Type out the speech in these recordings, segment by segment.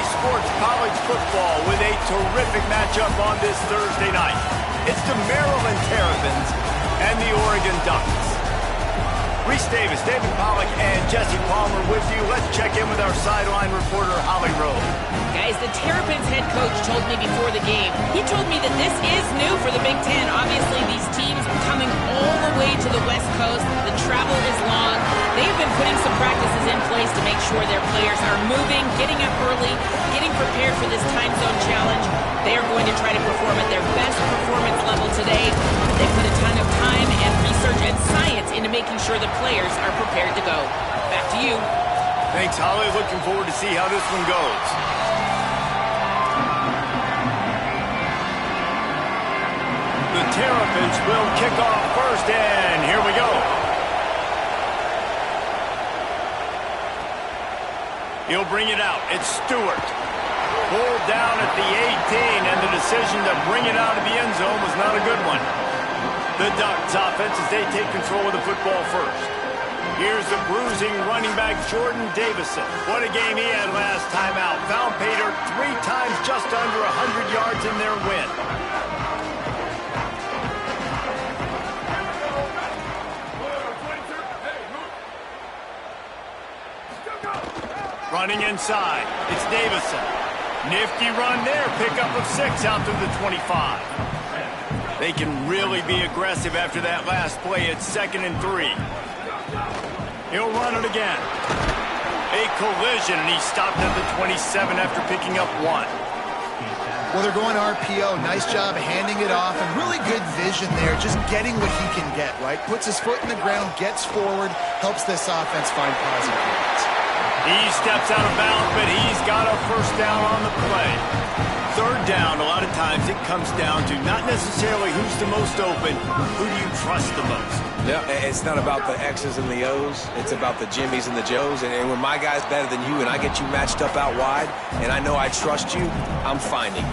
Sports College football with a terrific matchup on this Thursday night. It's the Maryland Terrapins and the Oregon Ducks. Reese Davis, David Pollack, and Jesse Palmer with you. Let's check in with our sideline reporter, Holly Rowe. Guys, the Terrapins head coach told me before the game, he told me that this is new for the Big Ten. Obviously, these teams coming all the way to the West Coast. The travel is long. They've been putting some practices in place to make sure their players are moving, getting up early, getting prepared for this time zone challenge. They are going to try to perform at their best performance level today. They put a ton of time and research and science into making sure the players are prepared to go. Back to you. Thanks, Holly. Looking forward to see how this one goes. The Terrapins will kick off first, and here we go. He'll bring it out. It's Stewart. Pulled down at the 18, and the decision to bring it out of the end zone was not a good one. The Ducks offense as they take control of the football first. Here's the bruising running back Jordan Davison. What a game he had last time out. Found Pater 3 times just under 100 yards in their win. Running inside, it's Davison. Nifty run there, pickup of 6 out through the 25. They can really be aggressive after that last play. It's 2nd and 3. He'll run it again. A collision, and he stopped at the 27 after picking up 1. Well, they're going RPO. Nice job handing it off, and really good vision there, just getting what he can get, right? Puts his foot in the ground, gets forward, helps this offense find positive points. He steps out of bounds, but he's got a first down on the play. 3rd down, a lot of times it comes down to not necessarily who's the most open, who do you trust the most? Yeah, it's not about the X's and the O's. It's about the Jimmys and the Joes. And when my guy's better than you and I get you matched up out wide and I know I trust you, I'm finding you.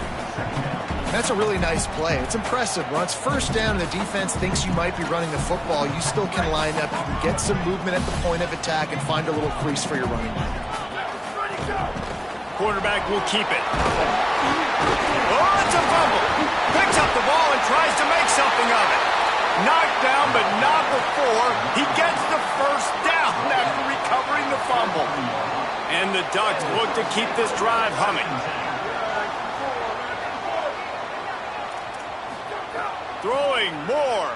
That's a really nice play. It's impressive. When it's 1st down and the defense thinks you might be running the football, you still can line up. You can get some movement at the point of attack and find a little crease for your running back. Quarterback will keep it. Oh, it's a fumble. Picks up the ball and tries to make something of it. Knocked down, but not before. He gets the first down after recovering the fumble. And the Ducks look to keep this drive humming. Throwing more.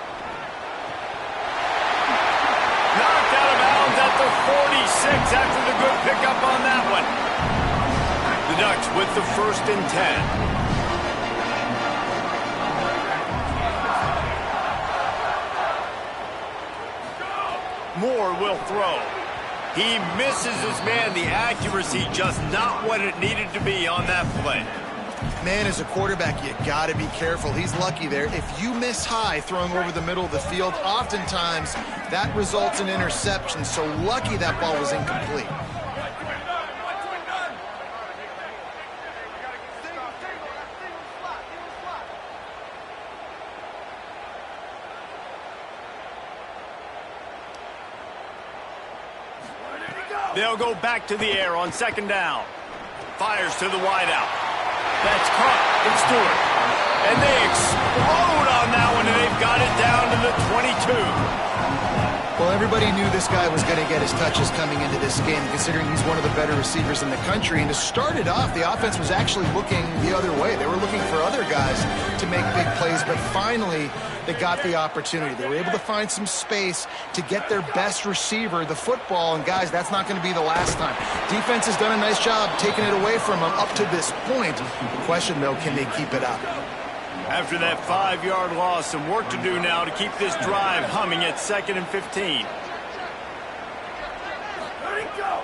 Knocked out of bounds at the 46 after the good pickup on that one. The Ducks with the 1st and 10. Moore will throw. He misses his man. The accuracy just not what it needed to be on that play. Man, as a quarterback, you got to be careful. He's lucky there. If you miss high throwing over the middle of the field, oftentimes that results in interception. So lucky that ball was incomplete. They'll go back to the air on 2nd down. Fires to the wideout. That's caught. It's Stewart. And they explode on that one, and they've got it down to the 22. Well, everybody knew this guy was going to get his touches coming into this game, considering he's one of the better receivers in the country. And to start it off, the offense was actually looking the other way. They were looking for other guys to make big plays, but finally they got the opportunity. They were able to find some space to get their best receiver the football, and guys, that's not going to be the last time. Defense has done a nice job taking it away from them up to this point. The question, though, can they keep it up? After that 5-yard loss, some work to do now to keep this drive humming at 2nd and 15.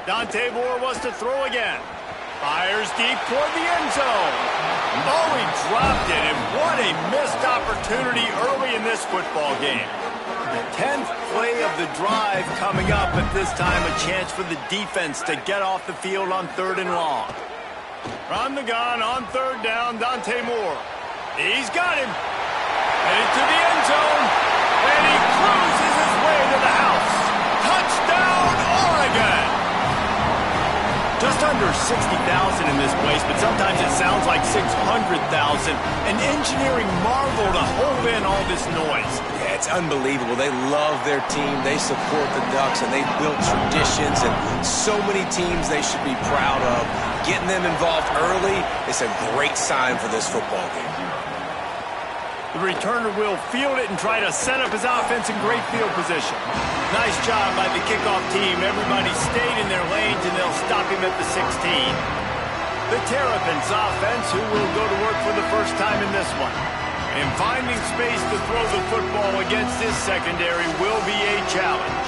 Dante Moore wants to throw again. Fires deep toward the end zone. Oh, he dropped it, and what a missed opportunity early in this football game. 10th play of the drive coming up, at this time a chance for the defense to get off the field on 3rd and long. From the gun on 3rd down, Dante Moore. He's got him. Headed to the end zone. And he cruises his way to the house. Touchdown, Oregon. Just under 60,000 in this place, but sometimes it sounds like 600,000. An engineering marvel to hold in all this noise. Yeah, it's unbelievable. They love their team. They support the Ducks, and they've built traditions and so many teams they should be proud of. Getting them involved early is a great sign for this football game. The returner will field it and try to set up his offense in great field position. Nice job by the kickoff team. Everybody stayed in their lanes, and they'll stop him at the 16. The Terrapins offense, who will go to work for the first time in this one. And finding space to throw the football against this secondary will be a challenge.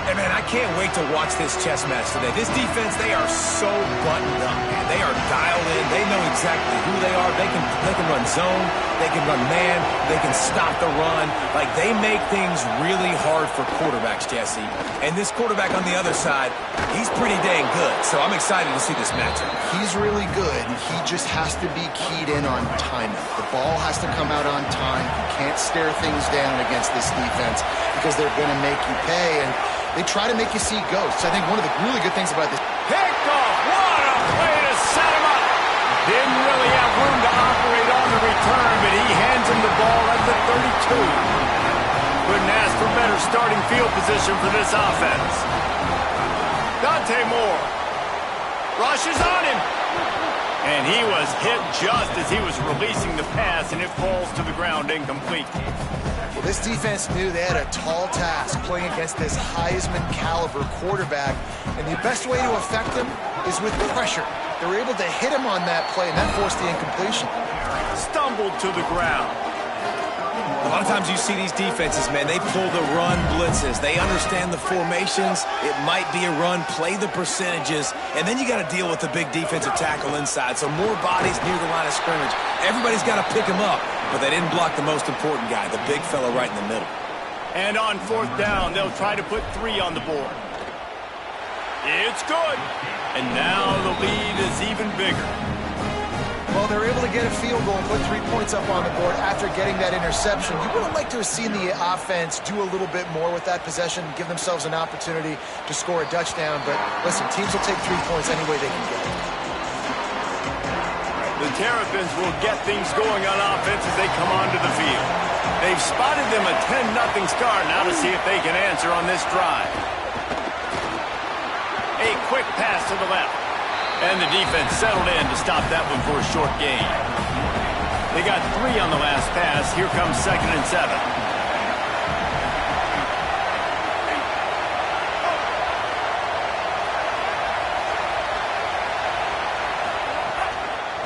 Hey, man, I can't wait to watch this chess match today. This defense, they are so buttoned up, man. They are dialed in. They know exactly who they are. They can run zone. They can run man. They can stop the run. Like, they make things really hard for quarterbacks, Jesse. And this quarterback on the other side, he's pretty dang good. So I'm excited to see this matchup. He's really good. He just has to be keyed in on timing. The ball has to come out on time. You can't stare things down against this defense because they're going to make you pay. And they try to make you see ghosts. I think one of the really good things about this... Picked off! What a play to set him up! Didn't really have room to operate on the return, but he hands him the ball at the 32. Couldn't ask for better starting field position for this offense. Dante Moore rushes on him. And he was hit just as he was releasing the pass, and it falls to the ground incomplete. Well, this defense knew they had a tall task playing against this Heisman caliber quarterback, and the best way to affect him is with pressure. They were able to hit him on that play, and that forced the incompletion. Stumbled to the ground. A lot of times you see these defenses, man, they pull the run blitzes. They understand the formations. It might be a run, play the percentages, and then you got to deal with the big defensive tackle inside. So more bodies near the line of scrimmage. Everybody's got to pick him up, but they didn't block the most important guy, the big fella right in the middle. And on fourth down, they'll try to put 3 on the board. It's good. And now the lead is even bigger. Well, they're able to get a field goal and put 3 points up on the board after getting that interception. You would have liked to have seen the offense do a little bit more with that possession, give themselves an opportunity to score a touchdown. But listen, teams will take 3 points any way they can get it. The Terrapins will get things going on offense as they come onto the field. They've spotted them a 10-0 start. Now to see if they can answer on this drive. A quick pass to the left. And the defense settled in to stop that one for a short gain. They got 3 on the last pass. Here comes 2nd and 7.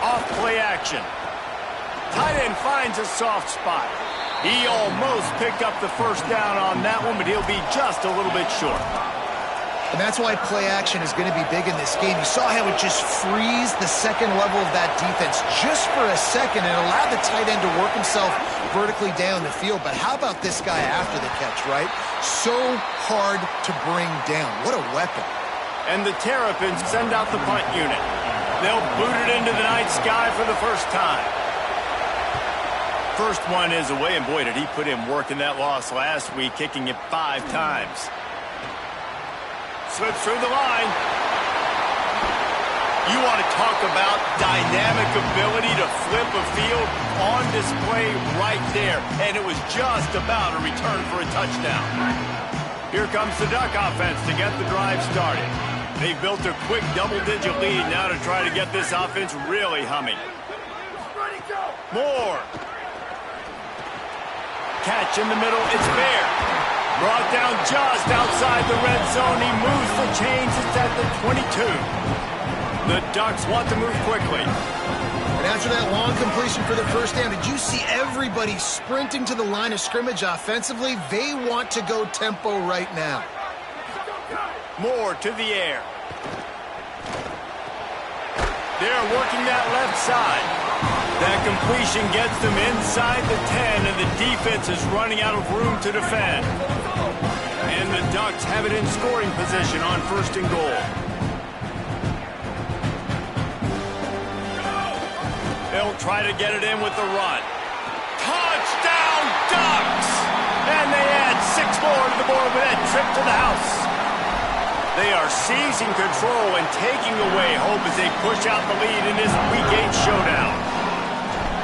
Off play action. Tight end finds a soft spot. He almost picked up the first down on that one, but he'll be just a little bit short. And that's why play action is going to be big in this game. You saw how it just frees the second level of that defense just for a second and allowed the tight end to work himself vertically down the field. But how about this guy after the catch, right? So hard to bring down. What a weapon. And the Terrapins send out the punt unit. They'll boot it into the night sky for the first time. First one is away, and boy, did he put in work in that loss last week, kicking it 5 times. Slips through the line. You want to talk about dynamic ability to flip a field on display right there. And it was just about a return for a touchdown. Here comes the Duck offense to get the drive started. They've built a quick double-digit lead now to try to get this offense really humming. Moore. Catch in the middle. It's fair. Brought down just outside the red zone. He moves the chains. It's at the 22. The Ducks want to move quickly. And after that long completion for the first down, did you see everybody sprinting to the line of scrimmage offensively? They want to go tempo right now. Moore to the air. They're working that left side. That completion gets them inside the 10, and the defense is running out of room to defend. And the Ducks have it in scoring position on 1st and goal. They'll try to get it in with the run. Touchdown, Ducks! And they add 6 more to the board with that trip to the house. They are seizing control and taking away hope as they push out the lead in this Week 8 showdown.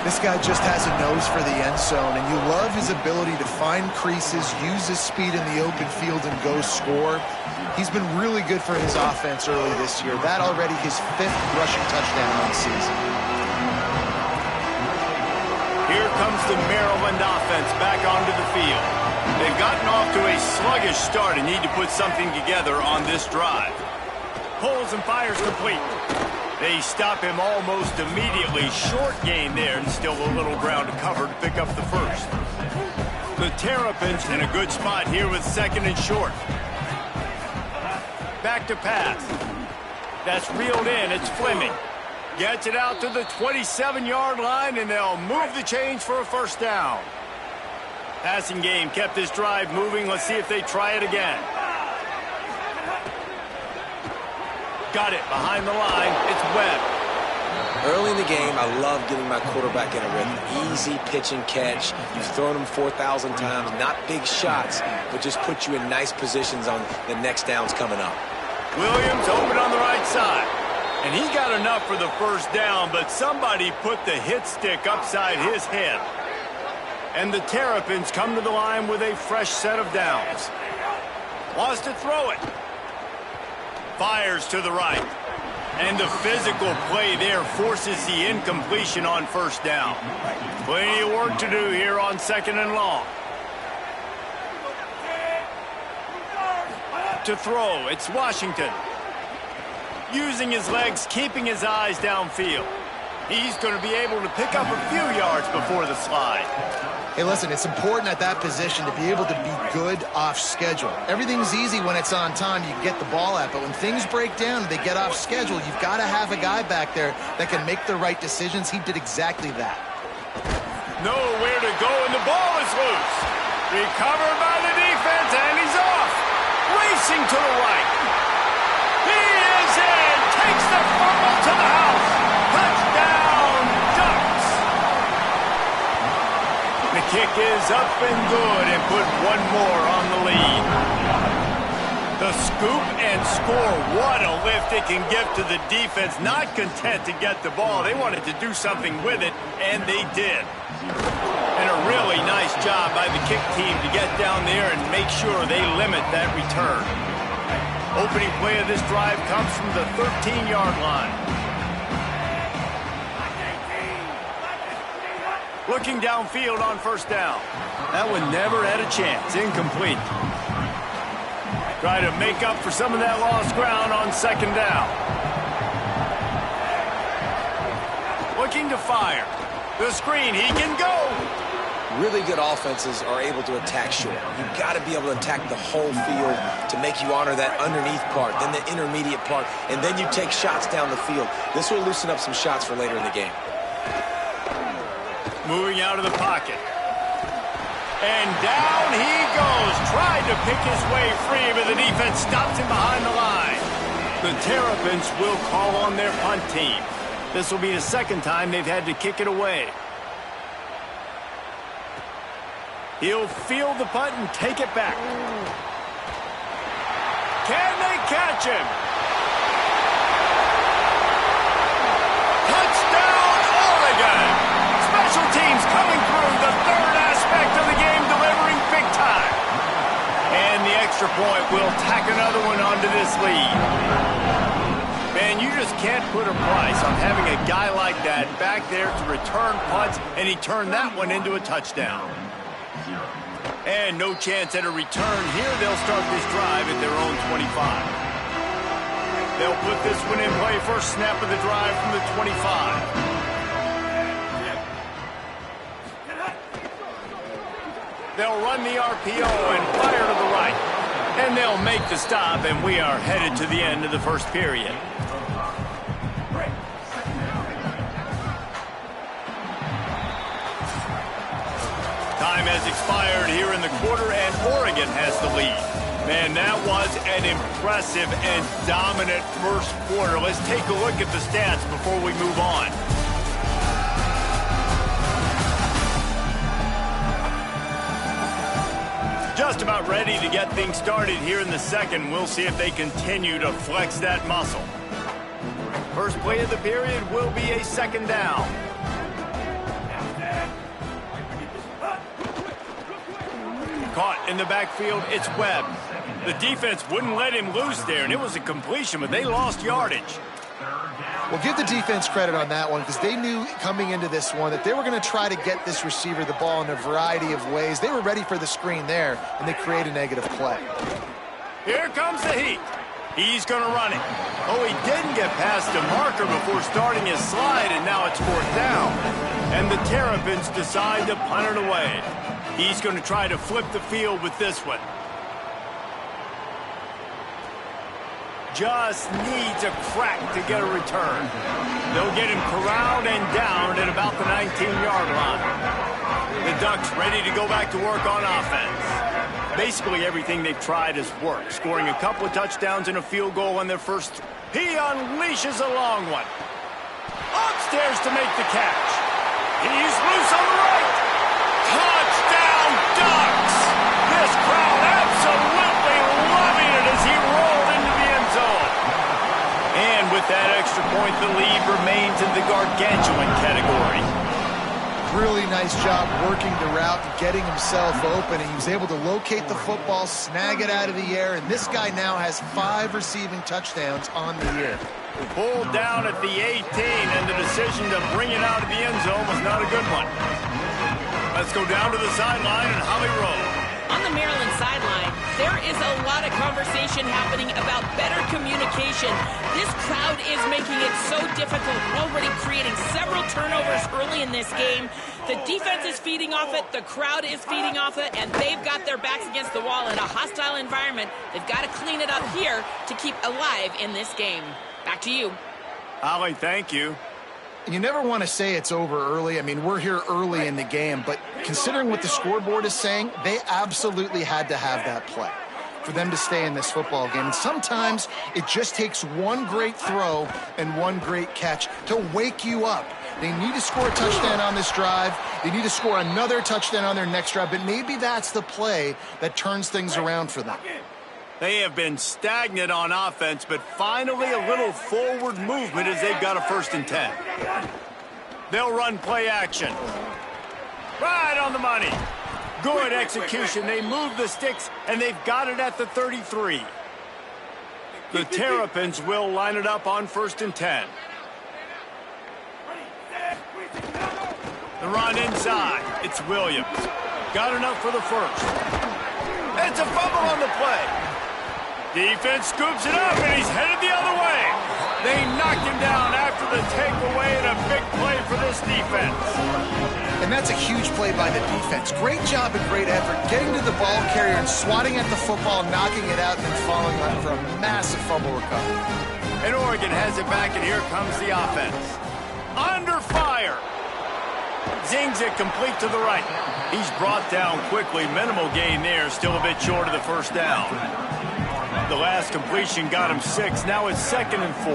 This guy just has a nose for the end zone, and you love his ability to find creases, use his speed in the open field, and go score. He's been really good for his offense early this year. That already his 5th rushing touchdown on the season. Here comes the Maryland offense back onto the field. They've gotten off to a sluggish start and need to put something together on this drive. Pulls and fires complete. They stop him almost immediately. Short gain there, and still a little ground to cover to pick up the first. The Terrapins in a good spot here with 2nd and short. Back to pass. That's reeled in. It's Fleming. Gets it out to the 27-yard line, and they'll move the chains for a first down. Passing game kept this drive moving. Let's see if they try it again. Got it behind the line. It's Webb. Early in the game, I love getting my quarterback in a rhythm. Easy pitch and catch. You've thrown them 4,000 times. Not big shots, but just put you in nice positions on the next downs coming up. Williams open on the right side. And he got enough for the first down, but somebody put the hit stick upside his head. And the Terrapins come to the line with a fresh set of downs. Wants to throw it. Fires to the right. And the physical play there forces the incompletion on first down. Plenty of work to do here on 2nd and long. To throw, it's Washington. Using his legs, keeping his eyes downfield. He's going to be able to pick up a few yards before the slide. Hey, listen, it's important at that position to be able to be good off schedule. Everything's easy when it's on time, you get the ball out, but when things break down, they get off schedule, you've got to have a guy back there that can make the right decisions. He did exactly that. Nowhere to go, and the ball is loose. Recovered by the defense, and he's off. Racing to the right. He is in. Takes the fumble to the house. Touchdown, Ducks. The kick is up and good, and put one more on the lead. The scoop and score. What a lift it can give to the defense. Not content to get the ball. They wanted to do something with it, and they did. And a really nice job by the kick team to get down there and make sure they limit that return. Opening play of this drive comes from the 13-yard line. Looking downfield on first down. That one never had a chance. Incomplete. Try to make up for some of that lost ground on 2nd down. Looking to fire. The screen, he can go. Really good offenses are able to attack short. You've got to be able to attack the whole field to make you honor that underneath part, then the intermediate part, and then you take shots down the field. This will loosen up some shots for later in the game. Moving out of the pocket. And down he goes. Tried to pick his way free, but the defense stops him behind the line. The Terrapins will call on their punt team. This will be the 2nd time they've had to kick it away. He'll field the punt and take it back. Can they catch him? Touchdown, Oregon! Special teams coming through, the 3rd aspect of the game, delivering big time. And the extra point will tack another one onto this lead. Man, you just can't put a price on having a guy like that back there to return punts, and he turned that one into a touchdown. And no chance at a return here. They'll start this drive at their own 25. They'll put this one in play. First snap of the drive from the 25. They'll run the RPO and fire to the right. And they'll make the stop, and we are headed to the end of the first period. Time has expired here in the quarter, and Oregon has the lead. Man, that was an impressive and dominant first quarter. Let's take a look at the stats before we move on. just about ready to get things started here in the second. We'll see if they continue to flex that muscle. First play of the period will be a second down. Caught in the backfield, it's Webb. The defense wouldn't let him loose there, and it was a completion, but they lost yardage. Well, give the defense credit on that one because they knew coming into this one that they were going to try to get this receiver the ball in a variety of ways. They were ready for the screen there, and they create a negative play. Here comes the heat. He's going to run it. Oh, he didn't get past the marker before starting his slide, and now it's fourth down. And the Terrapins decide to punt it away. He's going to try to flip the field with this one. Just needs a crack to get a return. They'll get him corralled and down at about the 19-yard line. The Ducks ready to go back to work on offense. Basically everything they've tried has worked, scoring a couple of touchdowns and a field goal on their first. He unleashes a long one. Upstairs to make the catch. He's loose on the right. Touchdown, Ducks! This crowd absolutely loving it as he rolled into the end zone. And with that extra point, the lead remains in the gargantuan category. Really nice job working the route and getting himself open, and he was able to locate the football, snag it out of the air, and this guy now has 5 receiving touchdowns on the year. Pulled down at the 18, and the decision to bring it out of the end zone was not a good one. Let's go down to the sideline and Holly Rowe. On the Maryland sideline, there is a lot of conversation happening about better communication. This crowd is making it so difficult, already creating several turnovers early in this game. The defense is feeding off it, the crowd is feeding off it, and they've got their backs against the wall in a hostile environment. They've got to clean it up here to keep alive in this game. Back to you. Holly, thank you. You never want to say it's over early. I mean, we're here early in the game, but considering what the scoreboard is saying, they absolutely had to have that play for them to stay in this football game. And sometimes it just takes one great throw and one great catch to wake you up. They need to score a touchdown on this drive. They need to score another touchdown on their next drive, but maybe that's the play that turns things around for them. They have been stagnant on offense, but finally a little forward movement as they've got a 1st and 10. They'll run play action. Right on the money. Good execution. They move the sticks, and they've got it at the 33. The Terrapins will line it up on 1st and 10. The run inside. It's Williams. Got enough for the first. It's a fumble on the play. Defense scoops it up, and he's headed the other way. They knocked him down after the takeaway, and a big play for this defense. And that's a huge play by the defense. Great job and great effort getting to the ball carrier and swatting at the football, knocking it out, and then following up for a massive fumble recovery. And Oregon has it back, and here comes the offense. Under fire. Zings it complete to the right. He's brought down quickly. Minimal gain there. Still a bit short of the first down. The last completion got him 6. Now it's 2nd and 4.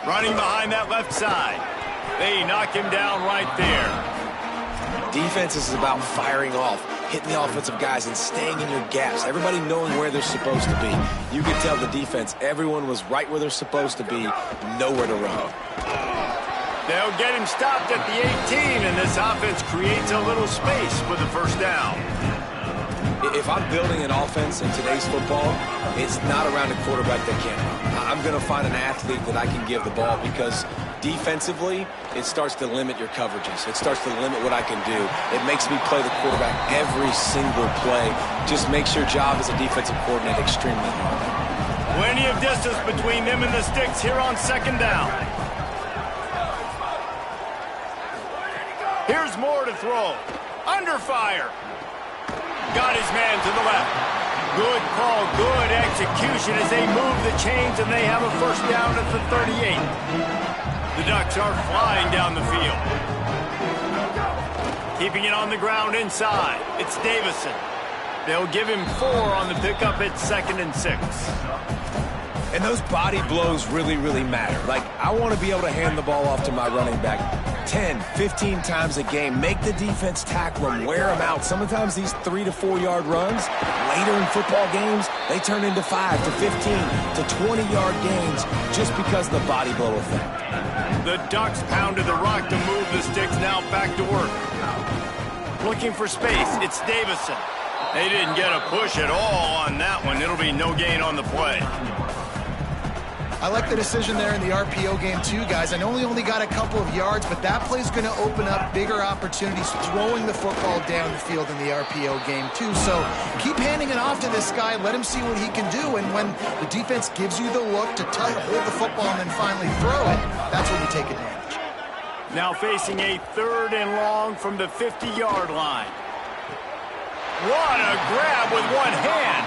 Running behind that left side. They knock him down right there. Defense is about firing off, hitting the offensive guys, and staying in your gaps. Everybody knowing where they're supposed to be. You could tell the defense, everyone was right where they're supposed to be, nowhere to run. They'll get him stopped at the 18, and this offense creates a little space for the first down. If I'm building an offense in today's football, it's not around a quarterback that can't run. I'm going to find an athlete that I can give the ball because defensively, it starts to limit your coverages. It starts to limit what I can do. It makes me play the quarterback every single play. Just makes your job as a defensive coordinator extremely hard. Plenty of distance between them and the sticks here on 2nd down. Here's Moore to throw. Under fire. Got his man to the left. Good call, good execution as they move the chains, and they have a first down at the 38. The Ducks are flying down the field. Keeping it on the ground inside. It's Davison. They'll give him 4 on the pickup at 2nd and 6. And those body blows really, really matter. Like, I want to be able to hand the ball off to my running back 10, 15 times a game. Make the defense tackle them, wear them out. Sometimes these 3 to 4 yard runs, later in football games, they turn into 5 to 15 to 20-yard gains just because of the body blow effect. The Ducks pounded the rock to move the sticks, now back to work. Looking for space, it's Davison. They didn't get a push at all on that one. It'll be no gain on the play. I like the decision there in the RPO game too, guys. I know he only got a couple of yards, but that play's going to open up bigger opportunities throwing the football down the field in the RPO game too. So keep handing it off to this guy. Let him see what he can do. And when the defense gives you the look to hold the football and then finally throw it, that's when you take advantage. Now facing a 3rd and long from the 50-yard line. What a grab with one hand.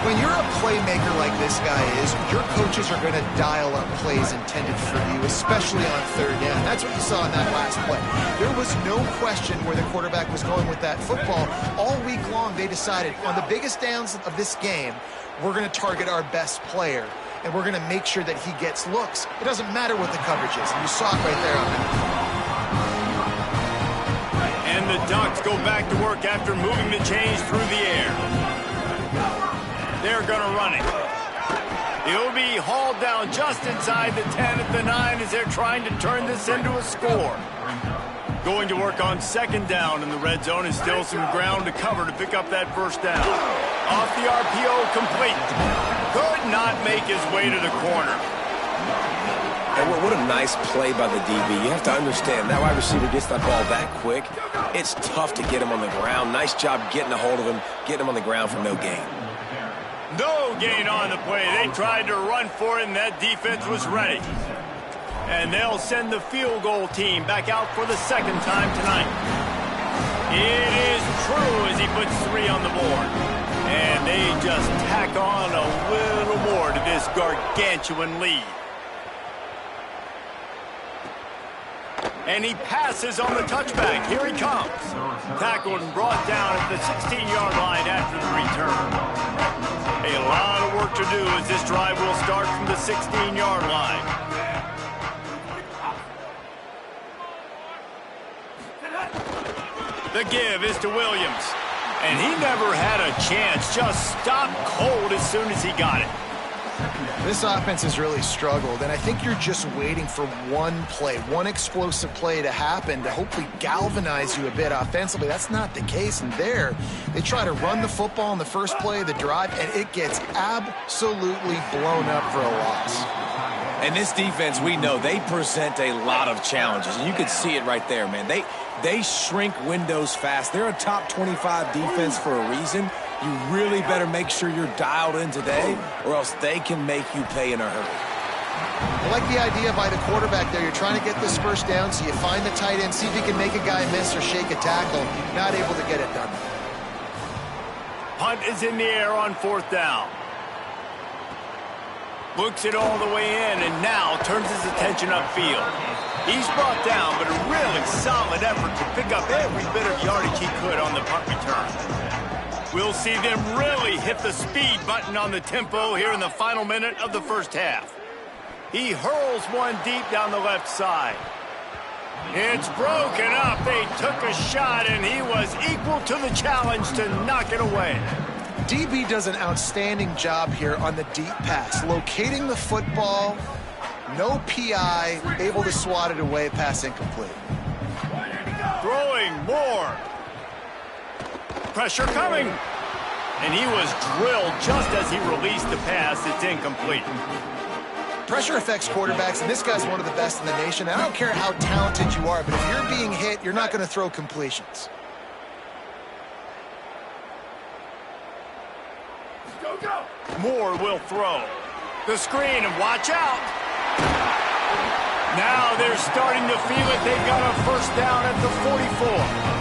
When you're a playmaker like this guy is, your coaches are going to dial up plays intended for you, especially on 3rd down. That's what you saw in that last play. There was no question where the quarterback was going with that football. All week long, they decided on the biggest downs of this game, we're going to target our best player, and we're going to make sure that he gets looks. It doesn't matter what the coverage is. And you saw it right there on that. And the Ducks go back to work after moving the chains through the air. They're going to run it. He'll be hauled down just inside the 10 at the 9 as they're trying to turn this into a score. Going to work on 2nd down in the red zone is still some ground to cover to pick up that 1st down. Off the RPO, complete. Could not make his way to the corner. And what a nice play by the DB. You have to understand, that wide receiver gets that ball that quick. It's tough to get him on the ground. Nice job getting a hold of him, getting him on the ground for no gain. No gain on the play. They tried to run for it, and that defense was ready. And they'll send the field goal team back out for the 2nd time tonight. It is true as he puts 3 on the board. And they just tack on a little more to this gargantuan lead. And he passes on the touchback. Here he comes. Tackled and brought down at the 16-yard line after the return. A lot of work to do as this drive will start from the 16-yard line. The give is to Williams. And he never had a chance. Just stopped cold as soon as he got it. This offense has really struggled, and I think you're just waiting for one play, one explosive play to happen to hopefully galvanize you a bit offensively. That's not the case, and there, they try to run the football in the first play of the drive, and it gets absolutely blown up for a loss. And this defense, we know, they present a lot of challenges, and you can see it right there, man. They shrink windows fast. They're a top 25 defense for a reason. You really better make sure you're dialed in today, or else they can make you pay in a hurry. I like the idea by the quarterback there. You're trying to get this 1st down, so you find the tight end, see if you can make a guy miss or shake a tackle. Not able to get it done. Punt is in the air on 4th down. Looks it all the way in, and now turns his attention upfield. He's brought down, but a really solid effort to pick up every bit of yardage he could on the punt return. We'll see them really hit the speed button on the tempo here in the final minute of the 1st half. He hurls one deep down the left side. It's broken up. They took a shot, and he was equal to the challenge to knock it away. DB does an outstanding job here on the deep pass, locating the football, no PI, able to swat it away, pass incomplete. Throwing more. Pressure coming. And he was drilled just as he released the pass. It's incomplete. Pressure affects quarterbacks, and this guy's one of the best in the nation. I don't care how talented you are, but if you're being hit, you're not going to throw completions. Moore will throw. The screen, and watch out. Now they're starting to feel it. They've got a 1st down at the 44.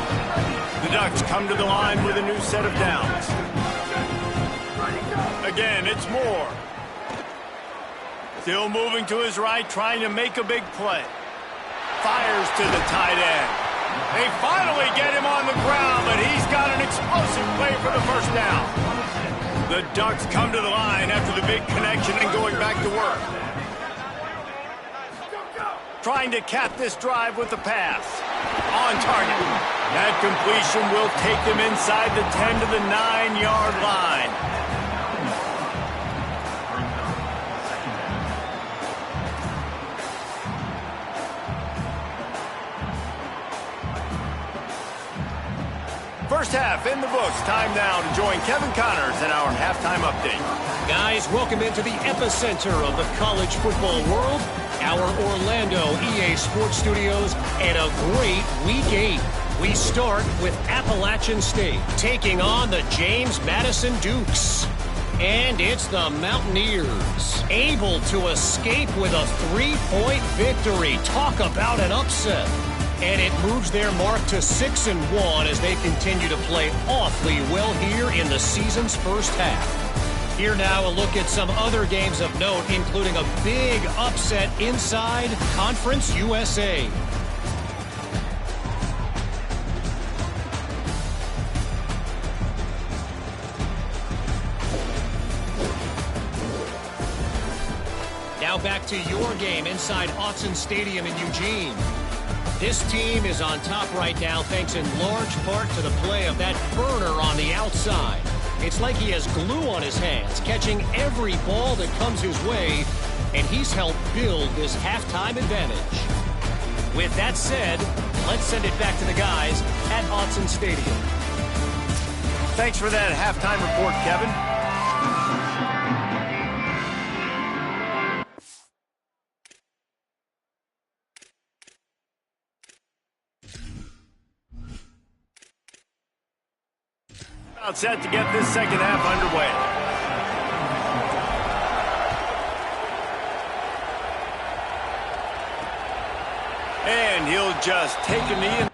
The Ducks come to the line with a new set of downs. Again, it's Moore. Still moving to his right, trying to make a big play. Fires to the tight end. They finally get him on the ground, but he's got an explosive play for the 1st down. The Ducks come to the line after the big connection and going back to work. trying to cap this drive with the pass. On target. That completion will take them inside the 10 to the 9-yard line. First half in the books. Time now to join Kevin Connors in our halftime update. Guys, welcome into the epicenter of the college football world, our Orlando EA Sports Studios, and a great Week 8. We start with Appalachian State taking on the James Madison Dukes. And it's the Mountaineers, able to escape with a 3-point victory. Talk about an upset. And it moves their mark to 6-1 as they continue to play awfully well here in the season's first half. Here now a look at some other games of note, including a big upset inside Conference USA. Now back to your game inside Autzen Stadium in Eugene. This team is on top right now thanks in large part to the play of that burner on the outside. It's like he has glue on his hands, catching every ball that comes his way, and he's helped build this halftime advantage. With that said, let's send it back to the guys at Autzen Stadium. Thanks for that halftime report, Kevin. Set to get this second half underway. And he'll just take a knee and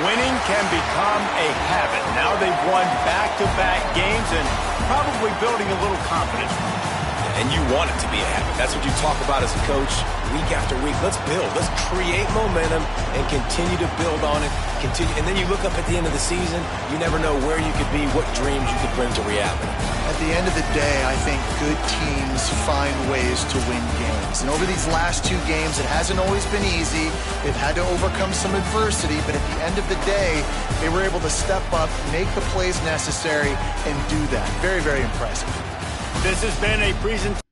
winning can become a habit. Now they've won back-to-back games and probably building a little confidence. And you want it to be a habit. That's what you talk about as a coach week after week. Let's build. Let's create momentum and continue to build on it. And then you look up at the end of the season, you never know where you could be, what dreams you could bring to reality. At the end of the day, I think good teams find ways to win games. And over these last two games, it hasn't always been easy. They've had to overcome some adversity, but at the end of the day, they were able to step up, make the plays necessary, and do that. Very, very impressive. This has been a presentation.